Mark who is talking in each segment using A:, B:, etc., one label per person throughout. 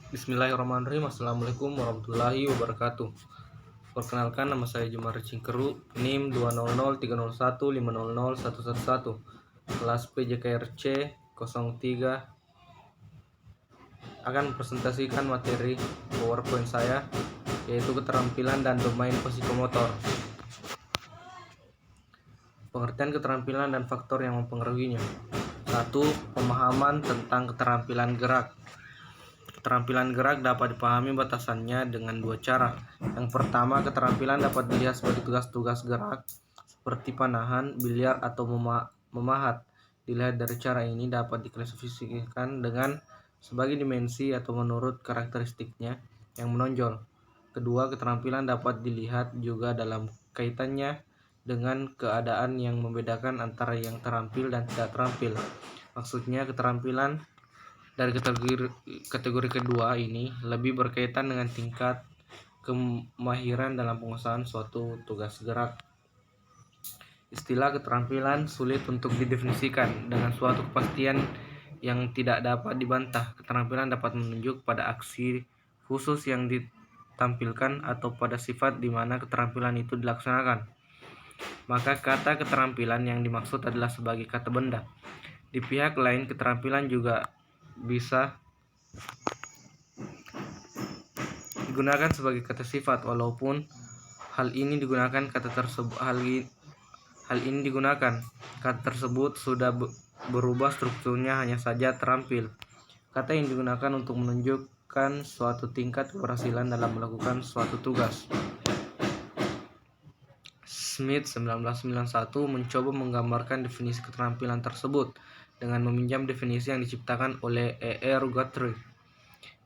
A: Bismillahirrahmanirrahim. Assalamualaikum warahmatullahi wabarakatuh. Perkenalkan, nama saya Jumari Cingkeru, NIM 20030150111, kelas PJKRC 03. Akan presentasikan materi PowerPoint saya, yaitu keterampilan dan domain psikomotor. Pengertian keterampilan dan faktor yang mempengaruhinya. 1. Pemahaman tentang keterampilan gerak. Keterampilan gerak dapat dipahami batasannya dengan dua cara. Yang pertama, keterampilan dapat dilihat sebagai tugas-tugas gerak seperti panahan, biliar, atau memahat. Dilihat dari cara ini dapat diklasifikasikan dengan sebagai dimensi atau menurut karakteristiknya yang menonjol. Kedua, keterampilan dapat dilihat juga dalam kaitannya dengan keadaan yang membedakan antara yang terampil dan tidak terampil. Maksudnya, keterampilan dari kategori kedua ini lebih berkaitan dengan tingkat kemahiran dalam penguasaan suatu tugas gerak. Istilah keterampilan sulit untuk didefinisikan dengan suatu kepastian yang tidak dapat dibantah. Keterampilan dapat menunjuk pada aksi khusus yang ditampilkan atau pada sifat di mana keterampilan itu dilaksanakan. Maka kata keterampilan yang dimaksud adalah sebagai kata benda. Di pihak lain, keterampilan juga bisa digunakan sebagai kata sifat, walaupun hal ini digunakan kata tersebut sudah berubah strukturnya, hanya saja terampil. Kata yang digunakan untuk menunjukkan suatu tingkat keberhasilan dalam melakukan suatu tugas. Smith 1991 mencoba menggambarkan definisi keterampilan tersebut dengan meminjam definisi yang diciptakan oleh E.R. Guthrie,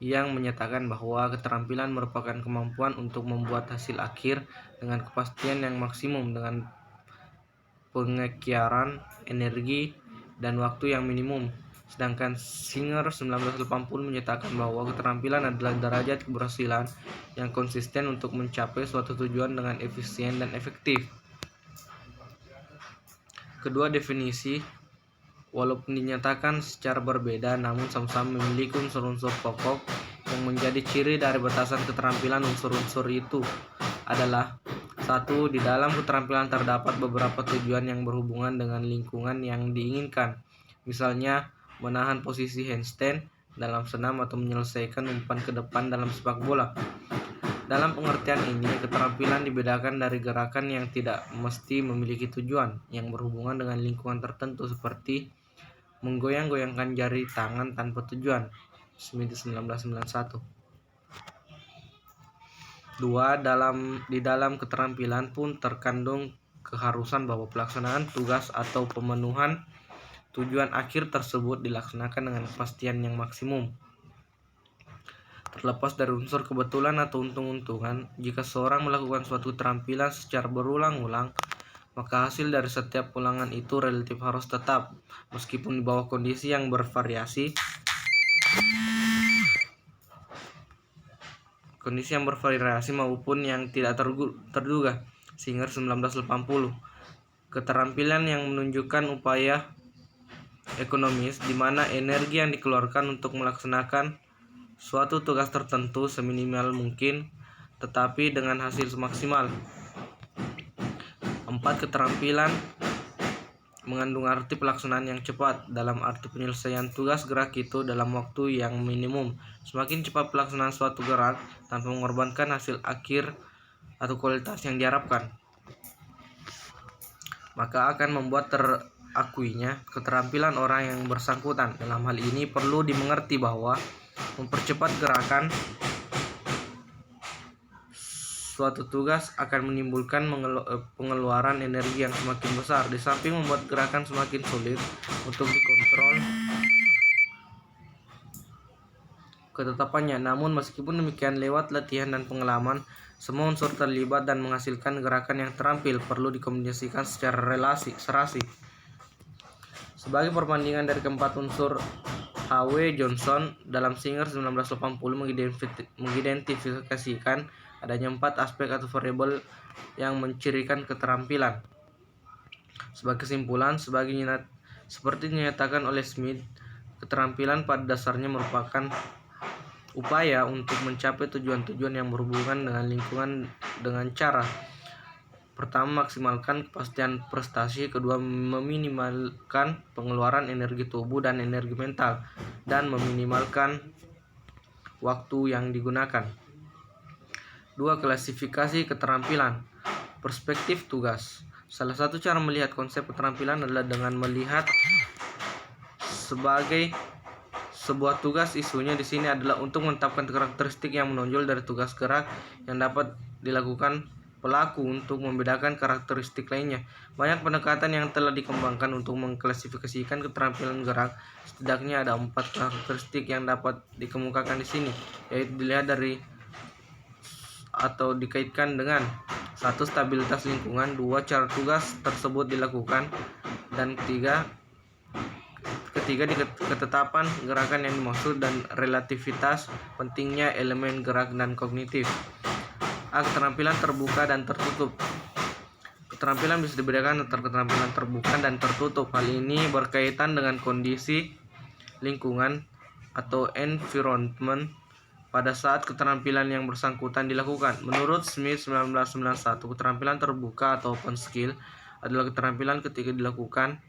A: yang menyatakan bahwa keterampilan merupakan kemampuan untuk membuat hasil akhir dengan kepastian yang maksimum dengan pengekiaran energi dan waktu yang minimum. Sedangkan Singer 1980 menyatakan bahwa keterampilan adalah derajat keberhasilan yang konsisten untuk mencapai suatu tujuan dengan efisien dan efektif. Kedua definisi, walaupun dinyatakan secara berbeda, namun sama-sama memiliki unsur-unsur pokok yang menjadi ciri dari batasan keterampilan. Unsur-unsur itu adalah: 1. Di dalam keterampilan terdapat beberapa tujuan yang berhubungan dengan lingkungan yang diinginkan, misalnya menahan posisi handstand dalam senam atau menyelesaikan umpan ke depan dalam sepak bola. Dalam pengertian ini, keterampilan dibedakan dari gerakan yang tidak mesti memiliki tujuan yang berhubungan dengan lingkungan tertentu, seperti menggoyang-goyangkan jari tangan tanpa tujuan. Smith 1991. 2. Di dalam keterampilan pun terkandung keharusan bahwa pelaksanaan tugas atau pemenuhan tujuan akhir tersebut dilaksanakan dengan kepastian yang maksimum. Terlepas dari unsur kebetulan atau untung-untungan, jika seorang melakukan suatu keterampilan secara berulang-ulang, maka hasil dari setiap ulangan itu relatif harus tetap, meskipun di bawah kondisi yang bervariasi. Maupun yang tidak terduga. Singer 1980. Keterampilan yang menunjukkan upaya ekonomis, di mana energi yang dikeluarkan untuk melaksanakan suatu tugas tertentu seminimal mungkin, tetapi dengan hasil maksimal. 4. Keterampilan mengandung arti pelaksanaan yang cepat, dalam arti penyelesaian tugas gerak itu dalam waktu yang minimum. Semakin cepat pelaksanaan suatu gerak tanpa mengorbankan hasil akhir atau kualitas yang diharapkan, maka akan membuat terakuinya keterampilan orang yang bersangkutan. Dalam hal ini perlu dimengerti bahwa mempercepat gerakan suatu tugas akan menimbulkan pengeluaran energi yang semakin besar, di samping membuat gerakan semakin sulit untuk dikontrol ketetapannya. Namun meskipun demikian, lewat latihan dan pengalaman, semua unsur terlibat dan menghasilkan gerakan yang terampil perlu dikombinasikan secara serasi. Sebagai perbandingan dari keempat unsur, H.W. Johnson dalam Singer 1980 mengidentifikasikan adanya 4 aspek atau variabel yang mencirikan keterampilan. Sebagai kesimpulan, seperti dinyatakan oleh Smith, keterampilan pada dasarnya merupakan upaya untuk mencapai tujuan-tujuan yang berhubungan dengan lingkungan dengan cara: pertama, maksimalkan kepastian prestasi; kedua, meminimalkan pengeluaran energi tubuh dan energi mental, dan meminimalkan waktu yang digunakan. 2. Klasifikasi keterampilan. Perspektif tugas. Salah satu cara melihat konsep keterampilan adalah dengan melihat sebagai sebuah tugas. Isunya di sini adalah untuk menetapkan karakteristik yang menonjol dari tugas gerak yang dapat dilakukan pelaku untuk membedakan karakteristik lainnya. Banyak pendekatan yang telah dikembangkan untuk mengklasifikasikan keterampilan gerak. Setidaknya ada 4 karakteristik yang dapat dikemukakan di sini, yaitu dilihat dari atau dikaitkan dengan: 1. Stabilitas lingkungan, 2. Cara tugas tersebut dilakukan, dan ketiga ketetapan gerakan yang dimaksud, dan relativitas pentingnya elemen gerak dan kognitif. Keterampilan terbuka dan tertutup. Keterampilan bisa dibedakan antara keterampilan terbuka dan tertutup. Hal ini berkaitan dengan kondisi lingkungan atau environment pada saat keterampilan yang bersangkutan dilakukan. Menurut Smith 1991, keterampilan terbuka atau open skill adalah keterampilan ketika dilakukan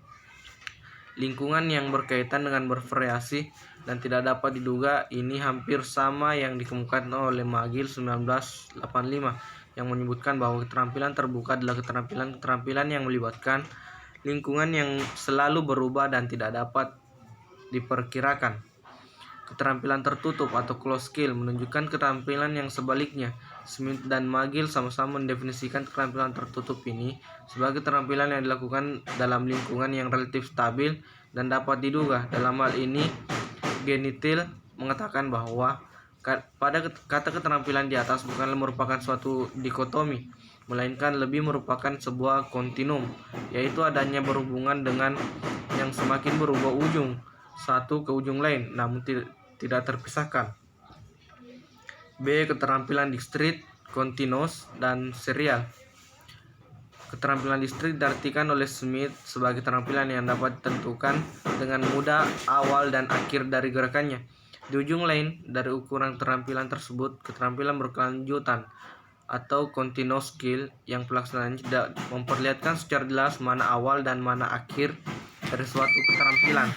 A: lingkungan yang berkaitan dengan bervariasi dan tidak dapat diduga. Ini hampir sama yang dikemukakan oleh McGill 1985 yang menyebutkan bahwa keterampilan terbuka adalah keterampilan yang melibatkan lingkungan yang selalu berubah dan tidak dapat diperkirakan. Keterampilan tertutup atau closed skill menunjukkan keterampilan yang sebaliknya. Smith dan McGill sama-sama mendefinisikan keterampilan tertutup ini sebagai keterampilan yang dilakukan dalam lingkungan yang relatif stabil dan dapat diduga. Dalam hal ini, Genitil mengatakan bahwa pada kata keterampilan di atas bukanlah merupakan suatu dikotomi, melainkan lebih merupakan sebuah kontinum, yaitu adanya berhubungan dengan yang semakin berubah ujung satu ke ujung lain, namun tidak terpisahkan. B. Keterampilan diskrit, continuous, dan serial. Keterampilan diskrit diartikan oleh Smith sebagai keterampilan yang dapat ditentukan dengan mudah awal dan akhir dari gerakannya. Di ujung lain dari ukuran keterampilan tersebut, keterampilan berkelanjutan atau continuous skill yang pelaksanaannya tidak memperlihatkan secara jelas mana awal dan mana akhir dari suatu keterampilan.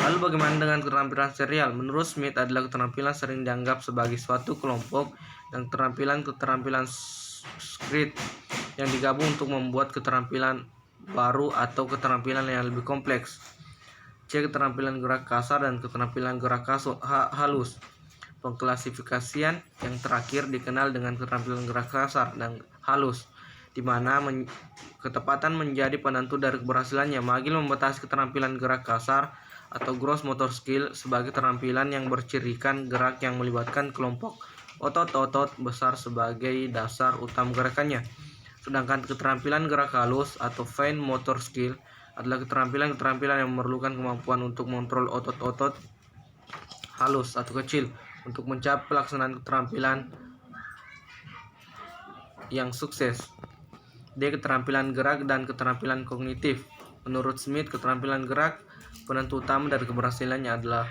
A: Lalu bagaimana dengan keterampilan serial? Menurut Smith adalah keterampilan sering dianggap sebagai suatu kelompok dan keterampilan script yang digabung untuk membuat keterampilan baru atau keterampilan yang lebih kompleks. C. Keterampilan gerak kasar dan keterampilan gerak halus. Pengklasifikasian yang terakhir dikenal dengan keterampilan gerak kasar dan halus, di mana ketepatan menjadi penentu dari keberhasilannya. McGill membatasi keterampilan gerak kasar atau gross motor skill sebagai keterampilan yang bercirikan gerak yang melibatkan kelompok otot-otot besar sebagai dasar utama gerakannya. Sedangkan keterampilan gerak halus atau fine motor skill adalah keterampilan yang memerlukan kemampuan untuk mengontrol otot-otot halus atau kecil untuk mencapai pelaksanaan keterampilan yang sukses. D. Keterampilan gerak dan keterampilan kognitif. Menurut Smith, keterampilan gerak penentu utama dari keberhasilannya adalah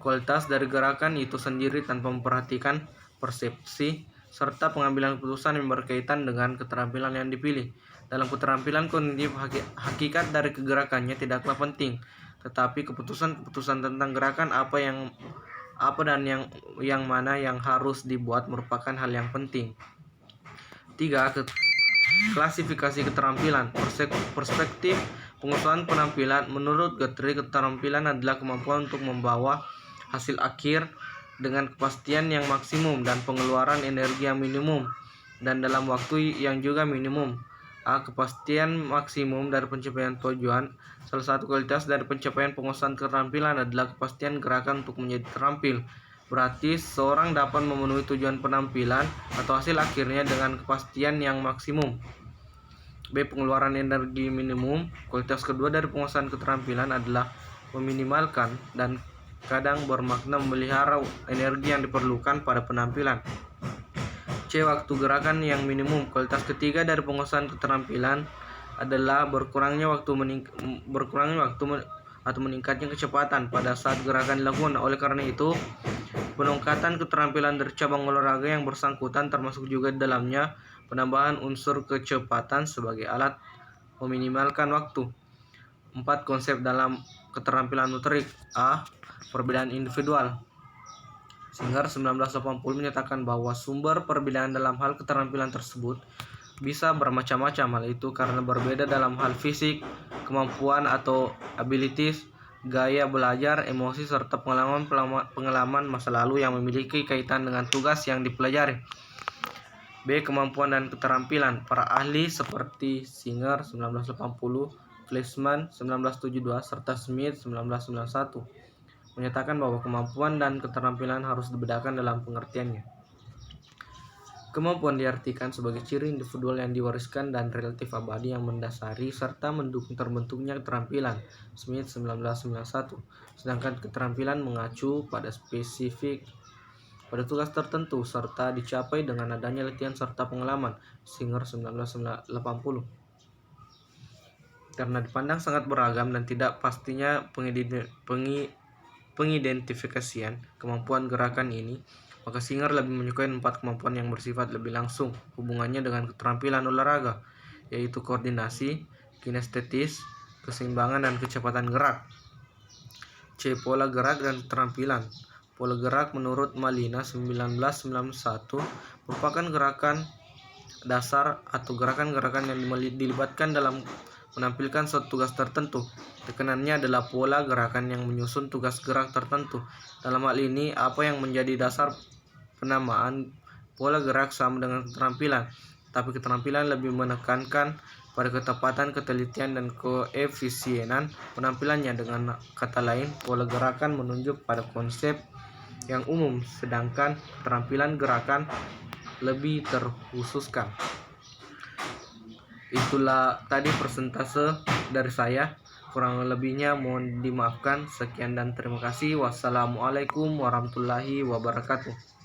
A: kualitas dari gerakan itu sendiri tanpa memperhatikan persepsi serta pengambilan keputusan yang berkaitan dengan keterampilan yang dipilih. Dalam keterampilan kognitif, hakikat dari kegerakannya tidaklah penting, tetapi keputusan tentang gerakan apa dan yang mana yang harus dibuat merupakan hal yang penting. 3. Klasifikasi keterampilan. Perspektif pengusuhan penampilan. Menurut Guthrie, keterampilan adalah kemampuan untuk membawa hasil akhir dengan kepastian yang maksimum dan pengeluaran energi yang minimum dan dalam waktu yang juga minimum. Kepastian maksimum dari pencapaian tujuan. Salah satu kualitas dari pencapaian penguasaan keterampilan adalah kepastian gerakan untuk menjadi terampil. Berarti seseorang dapat memenuhi tujuan penampilan atau hasil akhirnya dengan kepastian yang maksimum. B. Pengeluaran energi minimum. Kualitas kedua dari penguasaan keterampilan adalah meminimalkan dan kadang bermakna memelihara energi yang diperlukan pada penampilan. C. Waktu gerakan yang minimum. Kualitas ketiga dari penguasaan keterampilan adalah berkurangnya waktu atau meningkatnya kecepatan pada saat gerakan dilakukan. Oleh karena itu, Peningkatan keterampilan dari cabang olahraga yang bersangkutan termasuk juga di dalamnya penambahan unsur kecepatan sebagai alat meminimalkan waktu. 4. Konsep dalam keterampilan motorik. A. Perbedaan individual. Singer 1980 menyatakan bahwa sumber perbedaan dalam hal keterampilan tersebut bisa bermacam-macam. Hal itu karena berbeda dalam hal fisik, kemampuan atau abilities, gaya belajar, emosi, serta pengalaman masa lalu yang memiliki kaitan dengan tugas yang dipelajari. B. Kemampuan dan keterampilan. Para ahli seperti Singer 1980, Fleischmann 1972, serta Smith 1991 menyatakan bahwa kemampuan dan keterampilan harus dibedakan dalam pengertiannya. Kemampuan diartikan sebagai ciri individual yang diwariskan dan relatif abadi yang mendasari serta mendukung terbentuknya keterampilan. Smith 1991. Sedangkan keterampilan mengacu pada spesifik pada tugas tertentu serta dicapai dengan adanya latihan serta pengalaman. Singer 1980. Karena dipandang sangat beragam dan tidak pastinya pengidentifikasian kemampuan gerakan ini, maka Singer lebih menyukai 4 kemampuan yang bersifat lebih langsung hubungannya dengan keterampilan olahraga, yaitu koordinasi, kinestetis, keseimbangan, dan kecepatan gerak. C. Pola gerak dan keterampilan. Pola gerak menurut Malina 1991 merupakan gerakan dasar atau gerakan-gerakan yang dilibatkan dalam menampilkan suatu tugas tertentu. Tekanannya adalah pola gerakan yang menyusun tugas gerak tertentu. Dalam hal ini, apa yang menjadi dasar penamaan pola gerak sama dengan keterampilan, tapi keterampilan lebih menekankan pada ketepatan, ketelitian, dan koefisienan penampilannya. Dengan kata lain, pola gerakan menunjuk pada konsep yang umum, sedangkan keterampilan gerakan lebih terkhususkan. Itulah tadi persentase dari saya, kurang lebihnya mohon dimaafkan. Sekian dan terima kasih. Wassalamualaikum warahmatullahi wabarakatuh.